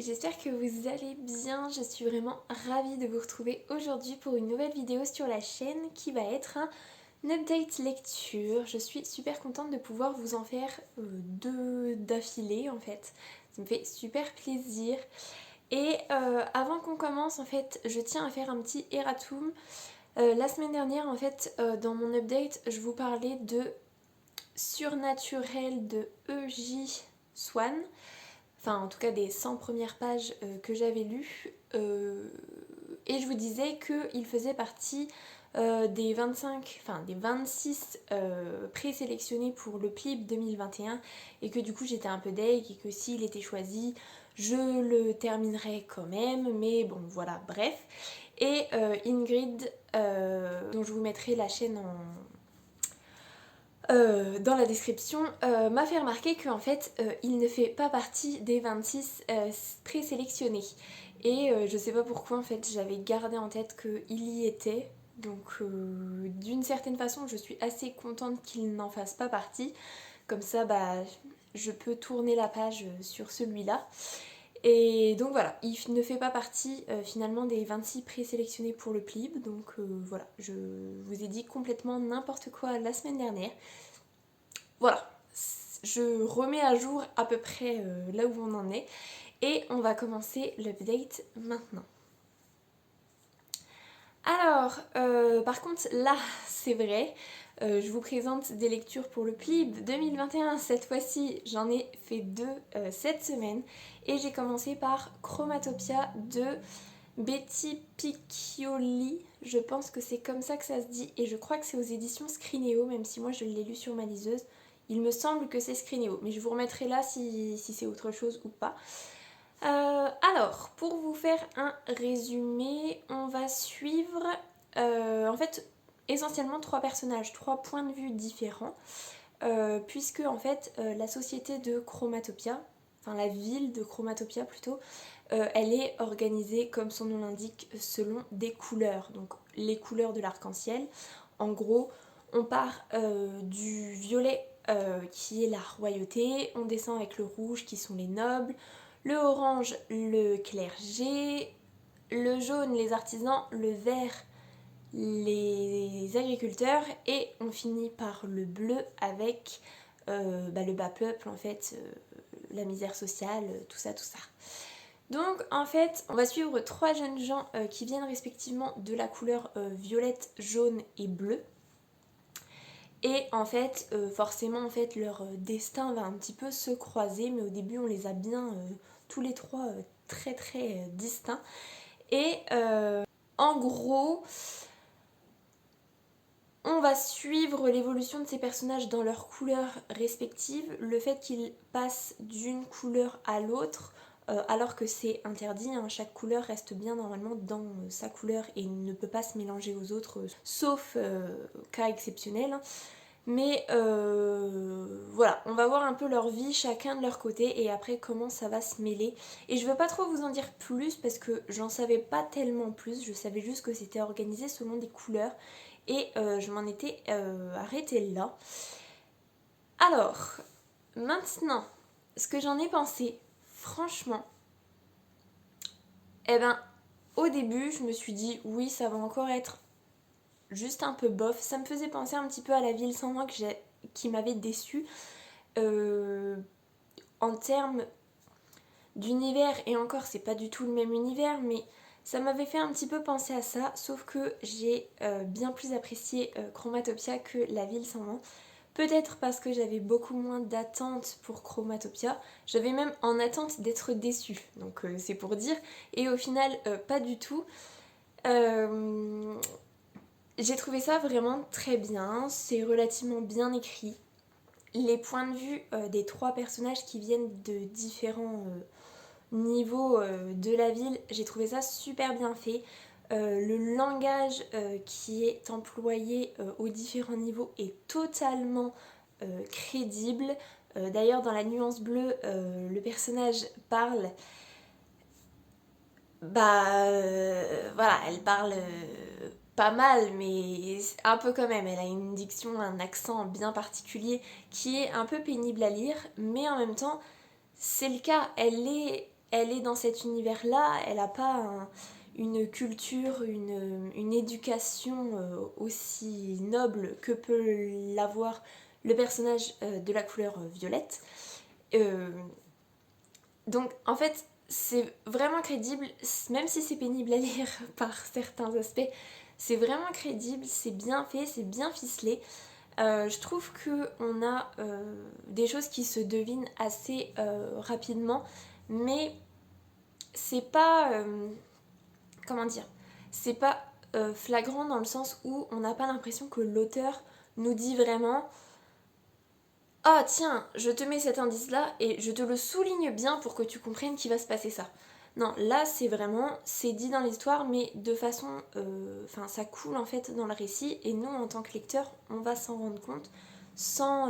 j'espère que vous allez bien. Je suis vraiment ravie de vous retrouver aujourd'hui pour une nouvelle vidéo sur la chaîne qui va être un update lecture. Je suis super contente de pouvoir vous en faire deux d'affilée en fait. Ça me fait super plaisir. Et avant qu'on commence, en fait, je tiens à faire un petit erratum. La semaine dernière, en fait, dans mon update, je vous parlais de Surnaturel de E.J. Swan. Enfin, en tout cas, des 100 premières pages que j'avais lues. Et je vous disais qu'il faisait partie des 25, enfin des 26 présélectionnés pour le PLIB 2021 et que du coup j'étais un peu deg et que s'il était choisi, je le terminerais quand même, mais bon voilà, bref. Et Ingrid, dont je vous mettrai la chaîne dans la description, m'a fait remarquer qu'en fait il ne fait pas partie des 26 présélectionnés. Et je sais pas pourquoi en fait j'avais gardé en tête qu'il y était. Donc d'une certaine façon je suis assez contente qu'il n'en fasse pas partie. Comme ça bah je peux tourner la page sur celui-là. Et donc voilà, il ne fait pas partie finalement des 26 présélectionnés pour le PLIB. Donc voilà, je vous ai dit complètement n'importe quoi la semaine dernière. Voilà, je remets à jour à peu près là où on en est. Et on va commencer l'update maintenant. Alors, par contre, là, c'est vrai, je vous présente des lectures pour le PLIB 2021. Cette fois-ci, j'en ai fait deux cette semaine. Et j'ai commencé par Chromatopia de Betty Piccioli. Je pense que c'est comme ça que ça se dit. Et je crois que c'est aux éditions Scrineo, même si moi je l'ai lu sur ma liseuse. Il me semble que c'est Scrineo, mais je vous remettrai là si c'est autre chose ou pas. Alors, pour vous faire un résumé, on va suivre en fait essentiellement trois personnages, trois points de vue différents, puisque en fait la société de Chromatopia, enfin la ville de Chromatopia plutôt, elle est organisée comme son nom l'indique selon des couleurs, donc les couleurs de l'arc-en-ciel. En gros, on part du violet qui est la royauté, on descend avec le rouge qui sont les nobles, le orange, le clergé, le jaune, les artisans, le vert, les agriculteurs, et on finit par le bleu avec le bas peuple, en fait, la misère sociale, tout ça, tout ça. Donc en fait, on va suivre trois jeunes gens qui viennent respectivement de la couleur violette, jaune et bleu. Et en fait, forcément, en fait, leur destin va un petit peu se croiser, mais au début, on les a bien tous les trois très très distincts. Et en gros, on va suivre l'évolution de ces personnages dans leurs couleurs respectives, le fait qu'ils passent d'une couleur à l'autre, alors que c'est interdit, hein, chaque couleur reste bien normalement dans sa couleur et ne peut pas se mélanger aux autres, sauf cas exceptionnel. Mais voilà, on va voir un peu leur vie, chacun de leur côté, et après comment ça va se mêler. Et je veux pas trop vous en dire plus parce que j'en savais pas tellement plus, je savais juste que c'était organisé selon des couleurs, et je m'en étais arrêtée là. Alors, maintenant, ce que j'en ai pensé, franchement, eh ben, au début, je me suis dit, oui, ça va encore être juste un peu bof. Ça me faisait penser un petit peu à La Ville sans moi qui m'avait déçue en termes d'univers, et encore c'est pas du tout le même univers, mais ça m'avait fait un petit peu penser à ça, sauf que j'ai bien plus apprécié Chromatopia que La Ville sans moi. Peut-être parce que j'avais beaucoup moins d'attentes pour Chromatopia, j'avais même en attente d'être déçue, donc c'est pour dire, et au final pas du tout. J'ai trouvé ça vraiment très bien, c'est relativement bien écrit. Les points de vue des trois personnages qui viennent de différents niveaux de la ville, j'ai trouvé ça super bien fait. Le langage qui est employé aux différents niveaux est totalement crédible. D'ailleurs, dans la nuance bleue, le personnage parle. Voilà, elle parle pas mal, mais un peu quand même. Elle a une diction, un accent bien particulier qui est un peu pénible à lire, mais en même temps, c'est le cas. Elle est elle est dans cet univers-là, elle n'a pas une culture, une éducation aussi noble que peut l'avoir le personnage de la couleur violette. Donc en fait, c'est vraiment crédible, même si c'est pénible à lire par certains aspects, c'est vraiment crédible, c'est bien fait, c'est bien ficelé. Je trouve qu'on a des choses qui se devinent assez rapidement, mais c'est pas... comment dire, c'est pas flagrant dans le sens où on n'a pas l'impression que l'auteur nous dit vraiment ah tiens, je te mets cet indice là et je te le souligne bien pour que tu comprennes qu'il va se passer ça. Non, là c'est vraiment, c'est dit dans l'histoire mais de façon, enfin ça coule en fait dans le récit et nous en tant que lecteur on va s'en rendre compte sans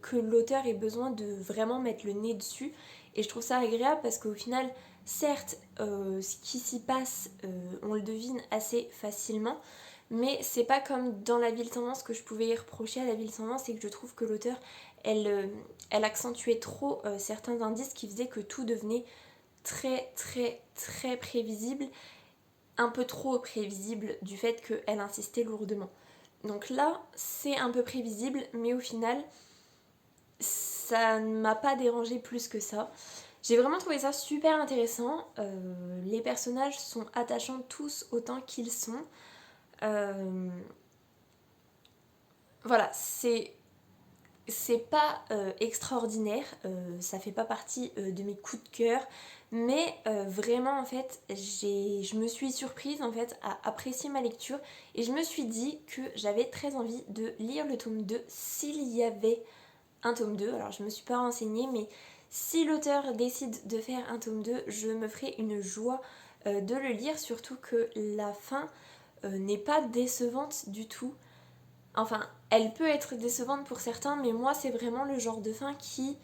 que l'auteur ait besoin de vraiment mettre le nez dessus et je trouve ça agréable parce qu'au final certes ce qui s'y passe on le devine assez facilement mais c'est pas comme dans La Ville Tendance que je pouvais y reprocher à La Ville Tendance, c'est que je trouve que l'auteur elle accentuait trop certains indices qui faisaient que tout devenait très très très prévisible, un peu trop prévisible du fait qu'elle insistait lourdement. Donc là, c'est un peu prévisible, mais au final, ça ne m'a pas dérangé plus que ça. J'ai vraiment trouvé ça super intéressant. Les personnages sont attachants tous autant qu'ils sont. Voilà, c'est pas extraordinaire, ça fait pas partie de mes coups de cœur, mais vraiment en fait je me suis surprise en fait à apprécier ma lecture et je me suis dit que j'avais très envie de lire le tome 2 s'il y avait un tome 2. Alors je me suis pas renseignée mais si l'auteur décide de faire un tome 2, je me ferai une joie de le lire, surtout que la fin n'est pas décevante du tout. Enfin, elle peut être décevante pour certains, mais moi, c'est vraiment le genre de fin qui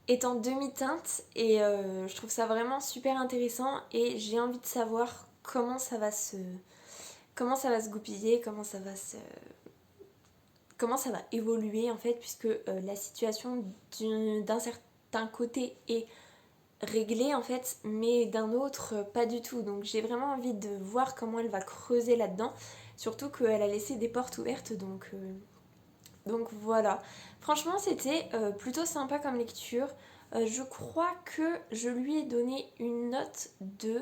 est en demi-teinte et je trouve ça vraiment super intéressant et j'ai envie de savoir comment ça va se goupiller, comment ça va évoluer en fait, puisque la situation d'un certain côté est réglée en fait, mais d'un autre pas du tout. Donc j'ai vraiment envie de voir comment elle va creuser là-dedans, surtout qu'elle a laissé des portes ouvertes, donc voilà, franchement c'était plutôt sympa comme lecture. Je crois que je lui ai donné une note de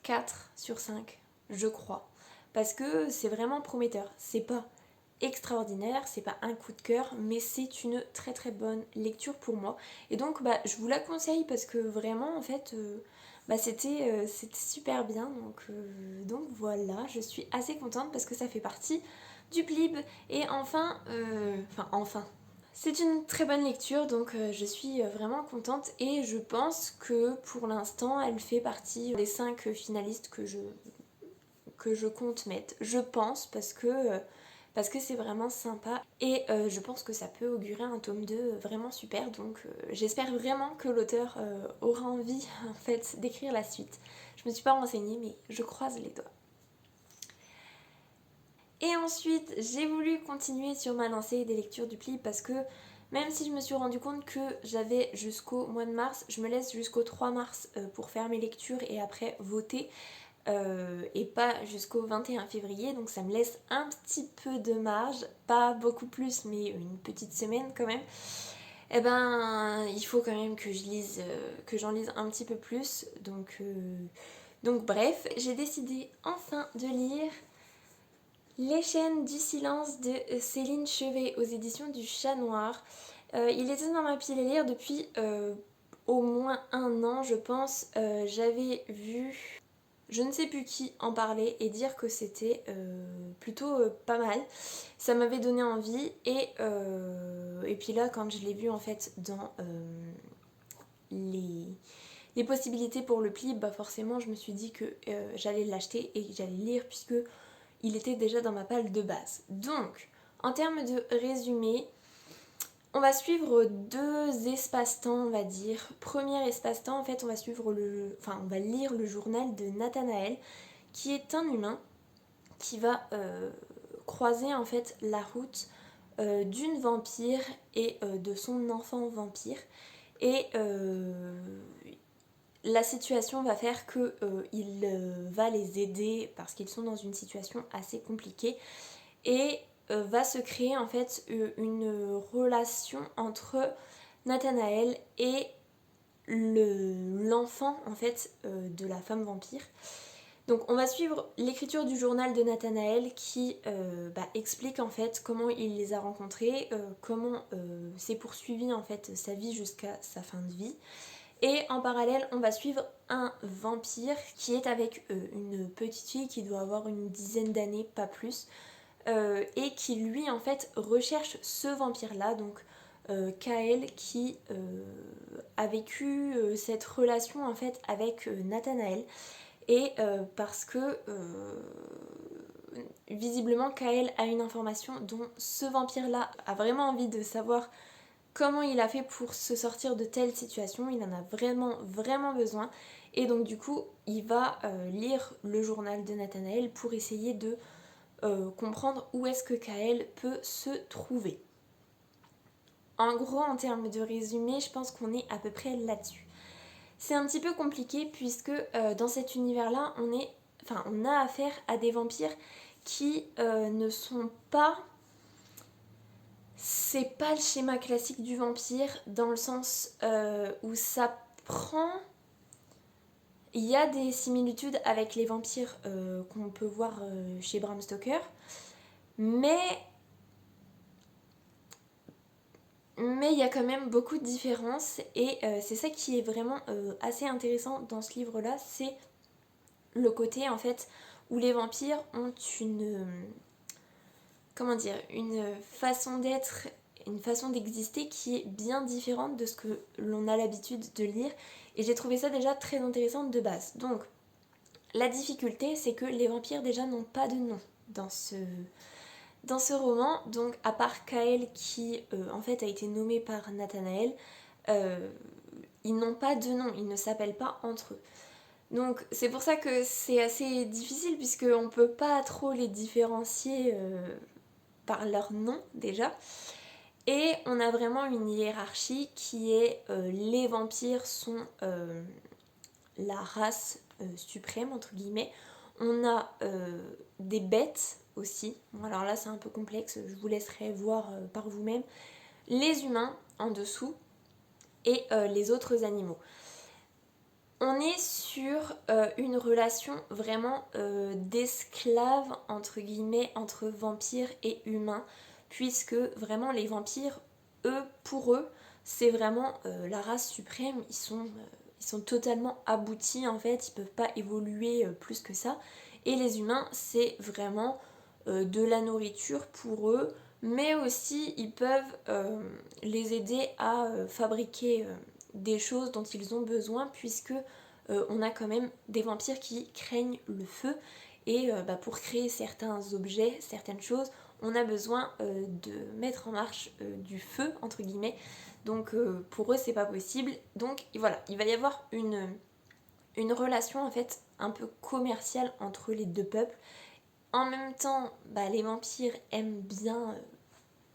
4 sur 5, je crois. Parce que c'est vraiment prometteur. C'est pas extraordinaire, c'est pas un coup de cœur, mais c'est une très très bonne lecture pour moi. Et donc bah, je vous la conseille parce que vraiment en fait bah, c'était super bien. Donc voilà, je suis assez contente parce que ça fait partie du Plib. Et enfin, c'est une très bonne lecture, donc je suis vraiment contente et je pense que pour l'instant elle fait partie des 5 finalistes que je compte mettre. Je pense parce que c'est vraiment sympa et je pense que ça peut augurer un tome 2 vraiment super, donc j'espère vraiment que l'auteur aura envie en fait d'écrire la suite. Je me suis pas renseignée mais je croise les doigts. Et ensuite, j'ai voulu continuer sur ma lancée des lectures du Plib parce que même si je me suis rendu compte que j'avais jusqu'au mois de mars, je me laisse jusqu'au 3 mars pour faire mes lectures et après voter et pas jusqu'au 21 février, donc ça me laisse un petit peu de marge, pas beaucoup plus mais une petite semaine quand même. Eh ben il faut quand même que j'en lise un petit peu plus, donc bref, j'ai décidé enfin de lire Les chaînes du silence de Céline Chevet aux éditions du Chat Noir. Il était dans ma pile à lire depuis au moins un an, je pense. J'avais vu je ne sais plus qui en parlait et dire que c'était plutôt pas mal. Ça m'avait donné envie et puis là quand je l'ai vu en fait dans les possibilités pour le Plib, bah forcément je me suis dit que j'allais l'acheter et que j'allais lire puisque il était déjà dans ma palle de base. Donc, en termes de résumé, on va suivre 2 espaces-temps, on va dire. Premier espace-temps, en fait, on va lire le journal de Nathanaël, qui est un humain qui va croiser en fait la route d'une vampire et de son enfant vampire. Et la situation va faire que il va les aider parce qu'ils sont dans une situation assez compliquée et va se créer en fait une relation entre Nathanaël et l'enfant en fait de la femme vampire. Donc on va suivre l'écriture du journal de Nathanaël qui explique en fait comment il les a rencontrés, comment s'est poursuivi en fait sa vie jusqu'à sa fin de vie. Et en parallèle, on va suivre un vampire qui est avec une petite fille qui doit avoir une dizaine d'années, pas plus, et qui lui en fait recherche ce vampire-là, donc Kael qui a vécu cette relation en fait avec Nathanaël. Et parce que visiblement Kael a une information dont ce vampire-là a vraiment envie de savoir comment il a fait pour se sortir de telle situation, il en a vraiment vraiment besoin et donc du coup il va lire le journal de Nathanaël pour essayer de comprendre où est-ce que Kael peut se trouver. En gros, en termes de résumé, je pense qu'on est à peu près là-dessus. C'est un petit peu compliqué puisque dans cet univers-là, on a affaire à des vampires qui ne sont pas... C'est pas le schéma classique du vampire dans le sens où ça prend... Il y a des similitudes avec les vampires qu'on peut voir chez Bram Stoker, mais il y a quand même beaucoup de différences et c'est ça qui est vraiment assez intéressant dans ce livre-là, c'est le côté en fait où les vampires ont une façon d'être, une façon d'exister qui est bien différente de ce que l'on a l'habitude de lire et j'ai trouvé ça déjà très intéressant de base. Donc la difficulté c'est que les vampires déjà n'ont pas de nom dans ce roman, donc à part Kael qui en fait a été nommé par Nathanaël, ils n'ont pas de nom, ils ne s'appellent pas entre eux. Donc c'est pour ça que c'est assez difficile puisqu'on ne peut pas trop les différencier par leur nom déjà. Et on a vraiment une hiérarchie qui est les vampires sont la race suprême entre guillemets. On a des bêtes aussi. Bon, alors là c'est un peu complexe, je vous laisserai voir par vous-même. Les humains en dessous et les autres animaux. On est sur une relation vraiment d'esclave entre guillemets entre vampires et humains puisque vraiment les vampires, pour eux, c'est vraiment la race suprême, ils sont totalement aboutis en fait, ils peuvent pas évoluer plus que ça et les humains c'est vraiment de la nourriture pour eux mais aussi ils peuvent les aider à fabriquer des choses dont ils ont besoin puisque on a quand même des vampires qui craignent le feu et pour créer certains objets, certaines choses, on a besoin de mettre en marche du feu entre guillemets. Donc pour eux c'est pas possible. Donc voilà, il va y avoir une relation en fait un peu commerciale entre les deux peuples. En même temps, les vampires aiment bien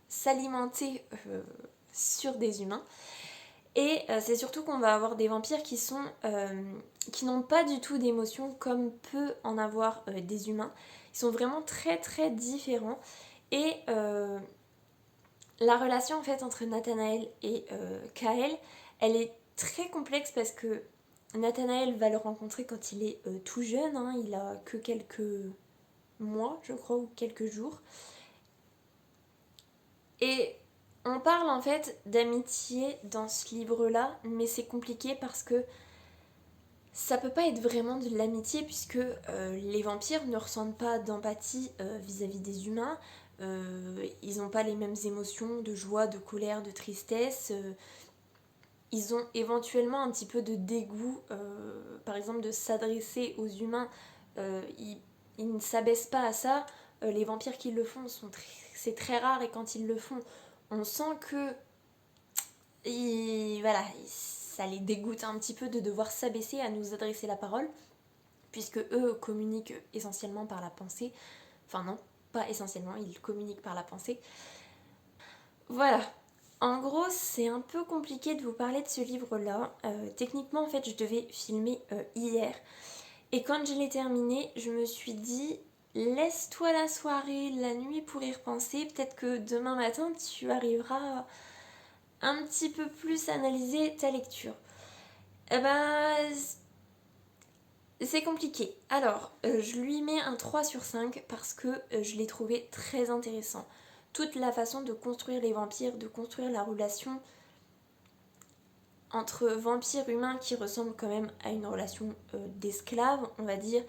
s'alimenter sur des humains. Et c'est surtout qu'on va avoir des vampires qui n'ont pas du tout d'émotions comme peut en avoir des humains. Ils sont vraiment très très différents. Et la relation en fait entre Nathanaël et Kael, elle est très complexe parce que Nathanaël va le rencontrer quand il est tout jeune, hein, il a que quelques mois je crois ou quelques jours. Et on parle en fait d'amitié dans ce livre-là, mais c'est compliqué parce que ça peut pas être vraiment de l'amitié puisque les vampires ne ressentent pas d'empathie vis-à-vis des humains. Ils n'ont pas les mêmes émotions de joie, de colère, de tristesse. Ils ont éventuellement un petit peu de dégoût, par exemple de s'adresser aux humains. Ils ne s'abaissent pas à ça. Les vampires qui le font, c'est très rare et quand ils le font, on sent que ça les dégoûte un petit peu de devoir s'abaisser à nous adresser la parole, puisque eux communiquent essentiellement par la pensée. Enfin non, pas essentiellement, ils communiquent par la pensée. Voilà. En gros, c'est un peu compliqué de vous parler de ce livre-là. Techniquement, en fait, je devais filmer hier. Et quand je l'ai terminé, je me suis dit, laisse-toi la soirée, la nuit pour y repenser. Peut-être que demain matin, tu arriveras un petit peu plus à analyser ta lecture. Eh ben, c'est compliqué. Alors, je lui mets un 3 sur 5 parce que je l'ai trouvé très intéressant. Toute la façon de construire les vampires, de construire la relation entre vampires humains qui ressemble quand même à une relation d'esclave, on va dire,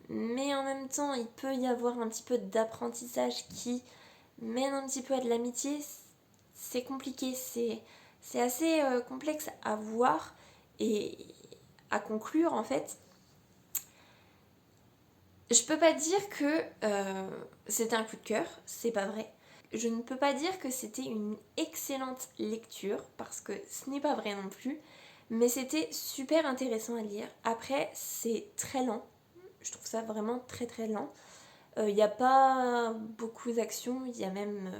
mais en même temps il peut y avoir un petit peu d'apprentissage qui mène un petit peu à de l'amitié. C'est compliqué, c'est assez complexe à voir et à conclure en fait. Je peux pas dire que c'était un coup de cœur, c'est pas vrai. Je ne peux pas dire que c'était une excellente lecture, parce que ce n'est pas vrai non plus, mais c'était super intéressant à lire. Après, c'est très lent, je trouve ça vraiment très très lent. Il n'y a pas beaucoup d'action, il y a même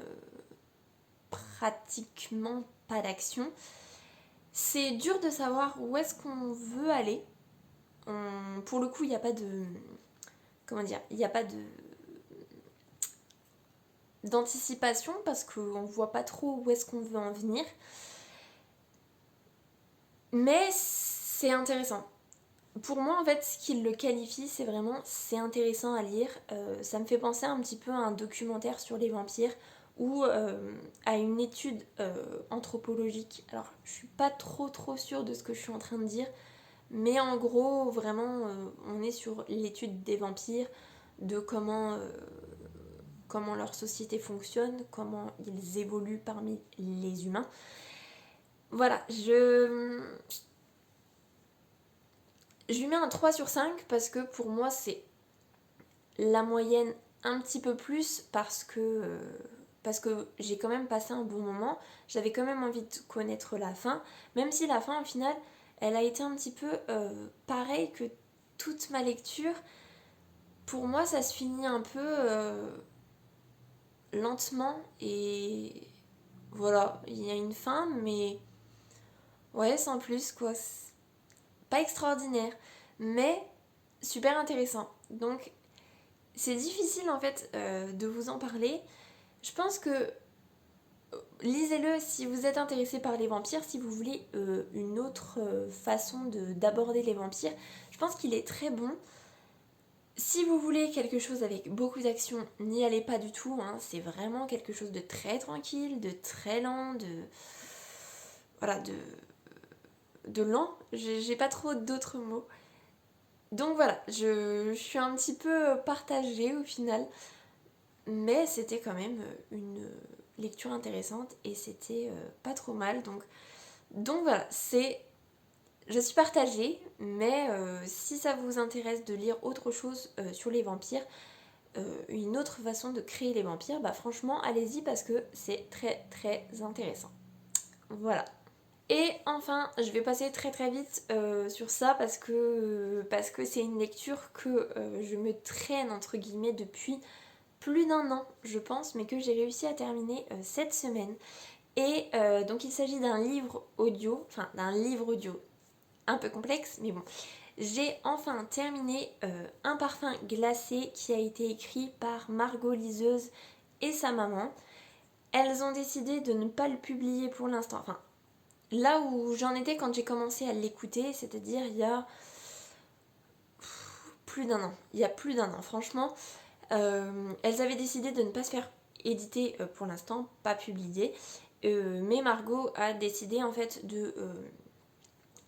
pratiquement pas d'action. C'est dur de savoir où est-ce qu'on veut aller. Pour le coup, il n'y a pas de... Comment dire? Il n'y a pas d'anticipation parce qu'on voit pas trop où est-ce qu'on veut en venir. Mais c'est intéressant. Pour moi, en fait, ce qui le qualifie, c'est vraiment, c'est intéressant à lire. Ça me fait penser un petit peu à un documentaire sur les vampires ou à une étude anthropologique. Alors, je suis pas trop sûre de ce que je suis en train de dire, mais en gros, vraiment, on est sur l'étude des vampires, de comment leur société fonctionne, comment ils évoluent parmi les humains. Voilà, je lui mets un 3 sur 5 parce que pour moi c'est la moyenne un petit peu plus parce que j'ai quand même passé un bon moment, j'avais quand même envie de connaître la fin, même si la fin au final elle a été un petit peu pareille que toute ma lecture. Pour moi ça se finit un peu lentement et voilà, il y a une fin mais ouais sans plus quoi, c'est pas extraordinaire mais super intéressant. Donc c'est difficile en fait de vous en parler. Je pense que lisez-le si vous êtes intéressé par les vampires, si vous voulez une autre façon d'aborder les vampires. Je pense qu'il est très bon. Si vous voulez quelque chose avec beaucoup d'action, n'y allez pas du tout. Hein. C'est vraiment quelque chose de très tranquille, de très lent, voilà, de lent. J'ai pas trop d'autres mots. Donc voilà, je suis un petit peu partagée au final. Mais c'était quand même une lecture intéressante et c'était pas trop mal. Donc voilà, je suis partagée, mais si ça vous intéresse de lire autre chose sur les vampires, une autre façon de créer les vampires, bah franchement allez-y parce que c'est très très intéressant. Voilà. Et enfin, je vais passer très très vite sur ça parce que c'est une lecture que je me traîne entre guillemets depuis plus d'un an, je pense, mais que j'ai réussi à terminer cette semaine. Et donc il s'agit d'un livre audio, un peu complexe, mais bon. J'ai enfin terminé Un parfum glacé qui a été écrit par Margot Liseuse et sa maman. Elles ont décidé de ne pas le publier pour l'instant. Enfin, là où j'en étais quand j'ai commencé à l'écouter, c'est-à-dire il y a plus d'un an. Il y a plus d'un an, franchement. Elles avaient décidé de ne pas se faire éditer pour l'instant, pas publier. Mais Margot a décidé en fait de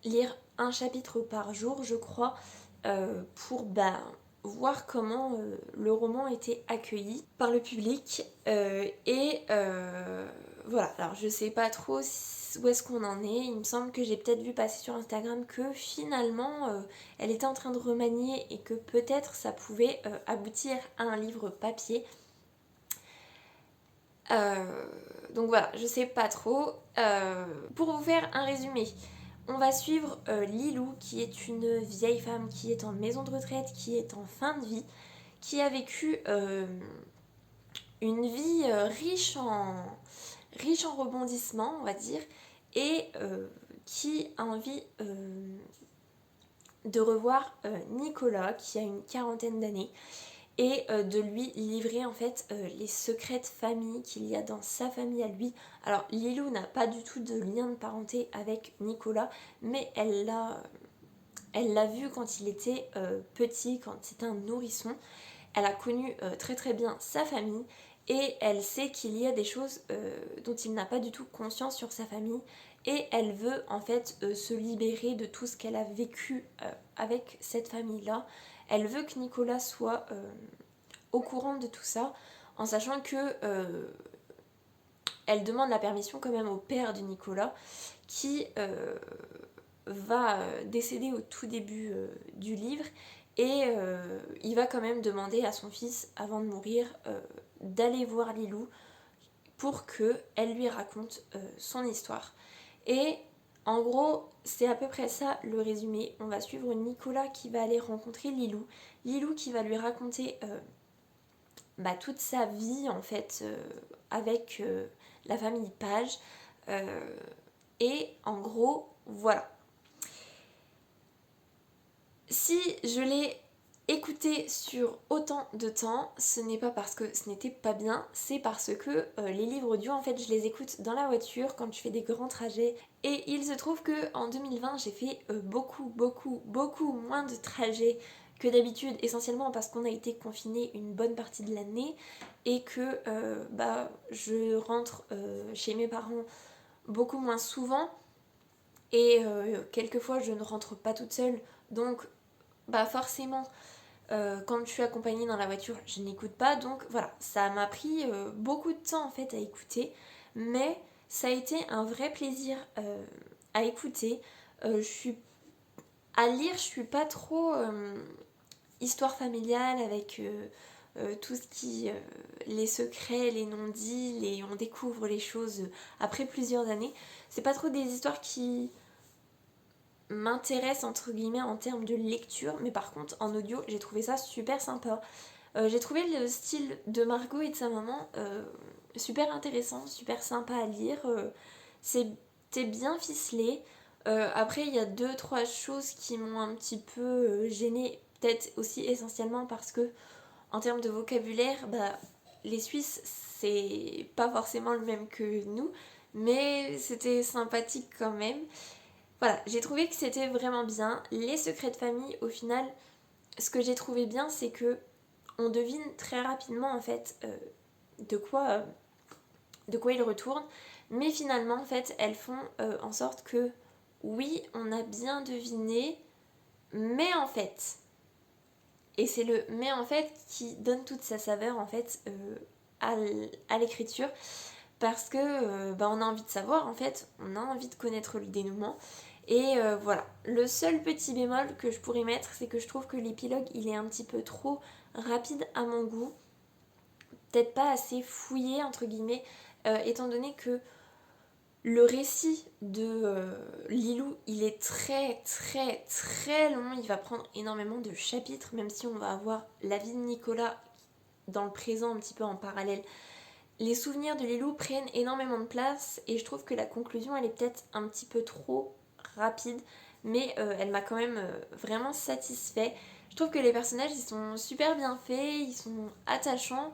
lire un chapitre par jour, je crois, pour voir comment le roman était accueilli par le public. Voilà, alors je sais pas trop où est-ce qu'on en est. Il me semble que j'ai peut-être vu passer sur Instagram que finalement elle était en train de remanier et que peut-être ça pouvait aboutir à un livre papier. Donc voilà, je sais pas trop. Pour vous faire un résumé, on va suivre Lilou, qui est une vieille femme qui est en maison de retraite, qui est en fin de vie, qui a vécu une vie riche en rebondissements, on va dire, et qui a envie de revoir Nicolas, qui a une quarantaine d'années, et de lui livrer en fait les secrets de famille qu'il y a dans sa famille à lui. Alors Lilou n'a pas du tout de lien de parenté avec Nicolas, mais elle l'a vu quand il était petit, quand c'était un nourrisson. Elle a connu très très bien sa famille et elle sait qu'il y a des choses dont il n'a pas du tout conscience sur sa famille, et elle veut en fait se libérer de tout ce qu'elle a vécu avec cette famille-là. Elle veut que Nicolas soit au courant de tout ça, en sachant que elle demande la permission quand même au père de Nicolas, qui va décéder au tout début du livre, et il va quand même demander à son fils, avant de mourir, d'aller voir Lilou pour qu'elle lui raconte son histoire. Et en gros, c'est à peu près ça le résumé. On va suivre Nicolas qui va aller rencontrer Lilou. Lilou qui va lui raconter toute sa vie en fait avec la famille Page. Et en gros, voilà. Si je l'ai écouté sur autant de temps, ce n'est pas parce que ce n'était pas bien, c'est parce que les livres audio, en fait, je les écoute dans la voiture quand je fais des grands trajets. Et il se trouve qu'en 2020, j'ai fait beaucoup moins de trajets que d'habitude, essentiellement parce qu'on a été confinés une bonne partie de l'année et que je rentre chez mes parents beaucoup moins souvent, et quelquefois je ne rentre pas toute seule, donc forcément quand je suis accompagnée dans la voiture je n'écoute pas, donc voilà, ça m'a pris beaucoup de temps en fait à écouter, mais ça a été un vrai plaisir à écouter. À lire, je suis pas trop histoire familiale avec tout ce qui les secrets, les non-dits, on découvre les choses après plusieurs années. C'est pas trop des histoires qui m'intéresse entre guillemets en termes de lecture, mais par contre en audio j'ai trouvé ça super sympa. J'ai trouvé le style de Margot et de sa maman super intéressant, super sympa à lire. C'était bien ficelé. Après il y a 2-3 choses qui m'ont un petit peu gênée, peut-être aussi essentiellement parce que en termes de vocabulaire, les Suisses c'est pas forcément le même que nous, mais c'était sympathique quand même. Voilà, j'ai trouvé que c'était vraiment bien. Les secrets de famille, au final, ce que j'ai trouvé bien, c'est que on devine très rapidement en fait de quoi ils retournent, mais finalement en fait elles font en sorte que oui, on a bien deviné, mais en fait, et c'est le mais en fait qui donne toute sa saveur en fait à l'écriture, parce que on a envie de savoir en fait, on a envie de connaître le dénouement. Et voilà, le seul petit bémol que je pourrais mettre, c'est que je trouve que l'épilogue il est un petit peu trop rapide à mon goût, peut-être pas assez fouillé entre guillemets, étant donné que le récit de Lilou il est très long, il va prendre énormément de chapitres, même si on va avoir la vie de Nicolas dans le présent un petit peu en parallèle. Les souvenirs de Lilou prennent énormément de place et je trouve que la conclusion elle est peut-être un petit peu trop rapide, mais elle m'a quand même vraiment satisfait. Je trouve que les personnages ils sont super bien faits, ils sont attachants,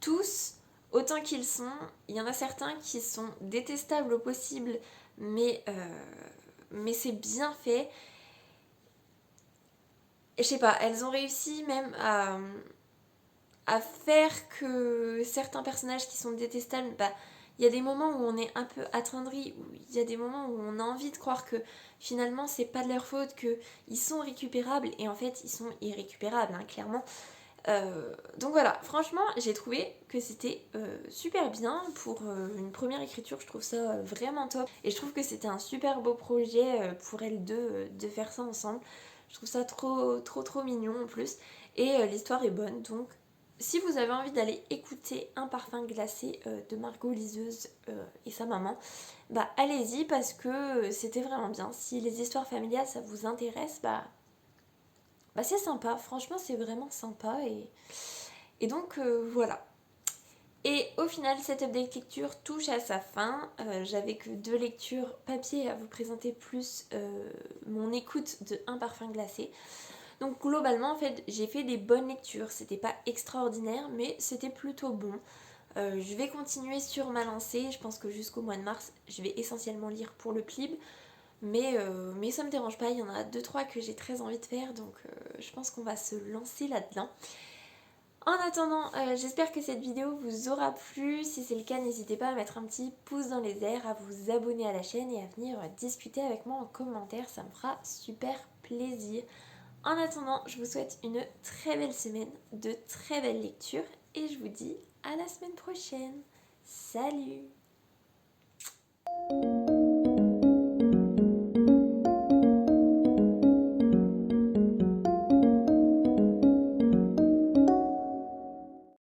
tous autant qu'ils sont. Il y en a certains qui sont détestables au possible, mais c'est bien fait. Et je sais pas, elles ont réussi même à faire que certains personnages qui sont détestables, il y a des moments où on est un peu attendri, où il y a des moments où on a envie de croire que finalement c'est pas de leur faute, qu'ils sont récupérables, et en fait ils sont irrécupérables, hein, clairement. Donc voilà, franchement j'ai trouvé que c'était super bien pour une première écriture, je trouve ça vraiment top, et je trouve que c'était un super beau projet pour elles deux de faire ça ensemble. Je trouve ça trop mignon en plus, et l'histoire est bonne, donc si vous avez envie d'aller écouter Un parfum glacé de Margot Liseuse et sa maman, allez-y, parce que c'était vraiment bien. Si les histoires familiales ça vous intéresse, c'est sympa, franchement c'est vraiment sympa, et donc voilà. Et au final, cette update lecture touche à sa fin. J'avais que 2 lectures papier à vous présenter, plus mon écoute de Un parfum glacé. Donc globalement, en fait, j'ai fait des bonnes lectures. C'était pas extraordinaire, mais c'était plutôt bon. Je vais continuer sur ma lancée. Je pense que jusqu'au mois de mars, je vais essentiellement lire pour le PLIB. Mais ça me dérange pas. Il y en a 2-3 que j'ai très envie de faire. Donc je pense qu'on va se lancer là-dedans. En attendant, j'espère que cette vidéo vous aura plu. Si c'est le cas, n'hésitez pas à mettre un petit pouce dans les airs, à vous abonner à la chaîne et à venir discuter avec moi en commentaire. Ça me fera super plaisir. En attendant, je vous souhaite une très belle semaine, de très belles lectures et je vous dis à la semaine prochaine. Salut!